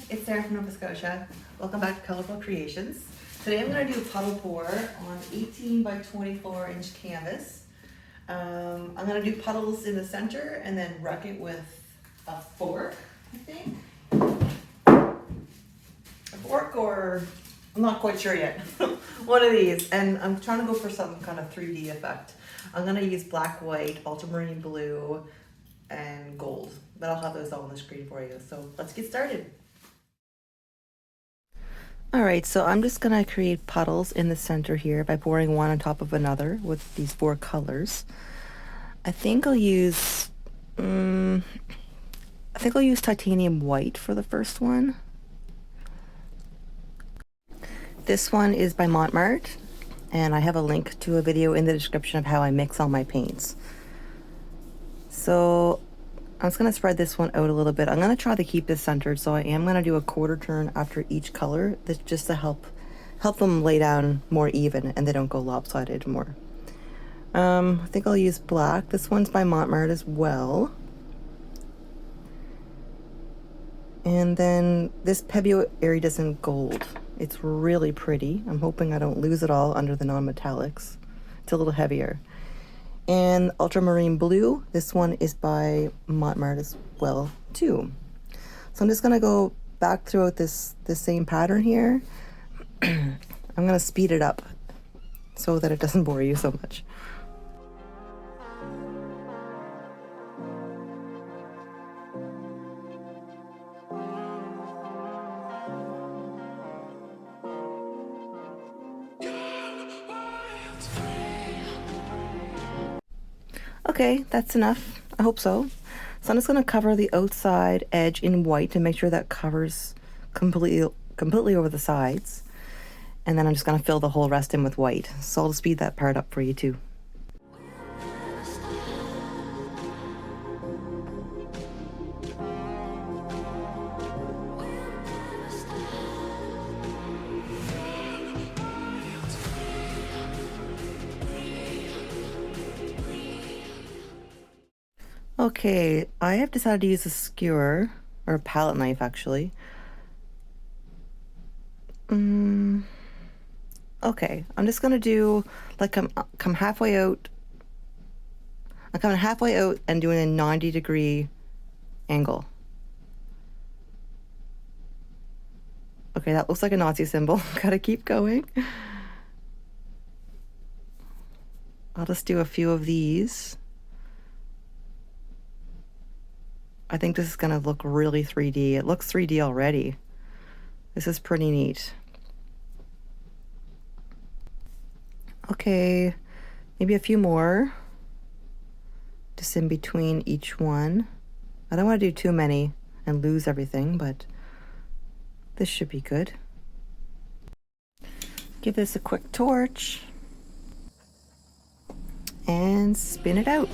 it's Sarah from Nova Scotia. Welcome back to Colorful Creations. Today I'm going to do a puddle pour on 18 by 24 inch canvas. I'm going to do puddles in the center and then ruck it with a fork, I think. A fork, or I'm not quite sure yet. One of these. And I'm trying to go for some kind of 3D effect. I'm going to use black, white, ultramarine blue, and gold. But I'll have those all on the screen for you. So let's get started. Alright, so I'm just going to create puddles in the center here by pouring one on top of another with these four colors. I think I'll use titanium white for the first one. This one is by Mont, and I have a link to a video in the description of how I mix all my paints. So I'm just going to spread this one out a little bit. I'm going to try to keep this centered, so I am going to do a quarter turn after each color. That's just to help them lay down more even and they don't go lopsided more. I think I'll use black. This one's by Mont as well. And then this Pebeo Iridescent gold. It's really pretty. I'm hoping I don't lose it all under the non-metallics. It's a little heavier. And Ultramarine Blue, this one is by Mont as well too. So I'm just gonna go back throughout this same pattern here. I'm gonna speed it up so that it doesn't bore you so much. Okay, that's enough. I hope so. So I'm just going to cover the outside edge in white to make sure that covers completely over the sides. And then I'm just going to fill the whole rest in with white. So I'll speed that part up for you too. Okay, I have decided to use a skewer, or a palette knife actually. Okay, I'm just gonna do like come halfway out. I'm coming halfway out and doing a 90-degree angle. Okay, that looks like a Nazi symbol. Gotta keep going. I'll just do a few of these. I think this is going to look really 3D. It looks 3D already. This is pretty neat. Okay, maybe a few more. Just in between each one. I don't want to do too many and lose everything, but this should be good. Give this a quick torch and spin it out.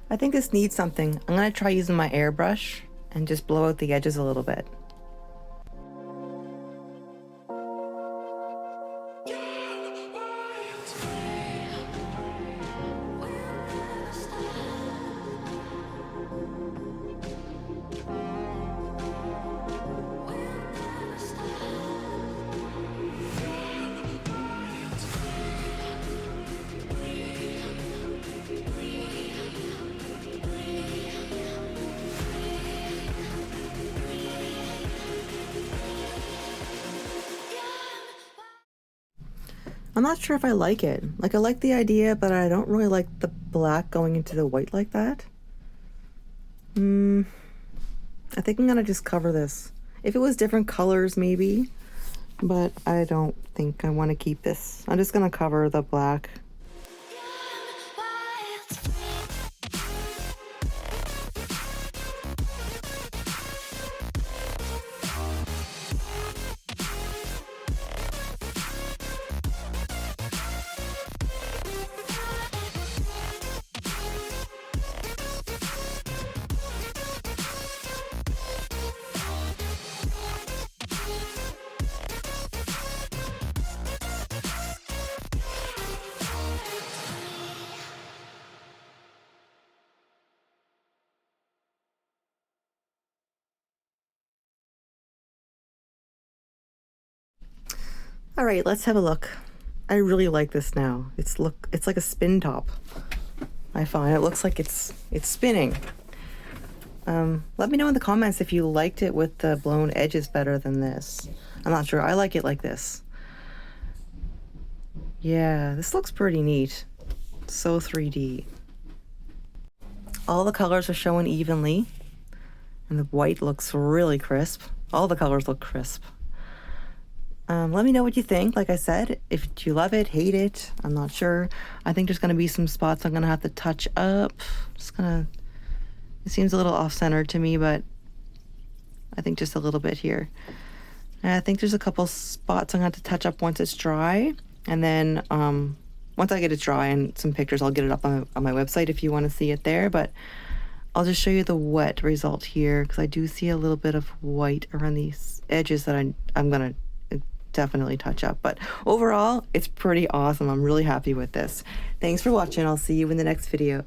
I think this needs something. I'm going to try using my airbrush and just blow out the edges a little bit. I'm not sure if I like it. Like, I like the idea, but I don't really like the black going into the white like that. I think I'm gonna just cover this. If it was different colors, maybe, but I don't think I want to keep this. I'm just gonna cover the black. All right, let's have a look. I really like this now. It's like a spin top. I find it looks like it's spinning. Let me know in the comments if you liked it with the blown edges better than this. I'm not sure. I like it like this. Yeah, this looks pretty neat. So 3D. All the colors are showing evenly, and the white looks really crisp. All the colors look crisp. Let me know what you think. Like I said, if you love it, hate it, I'm not sure. I think there's going to be some spots I'm going to have to touch up. It seems a little off-centered to me, but I think just a little bit here. And I think there's a couple spots I'm going to have to touch up once it's dry. And then once I get it dry and some pictures, I'll get it up on my website if you want to see it there. But I'll just show you the wet result here, because I do see a little bit of white around these edges that I'm going to definitely touch up. But overall, it's pretty awesome. I'm really happy with this. Thanks for watching. I'll see you in the next video.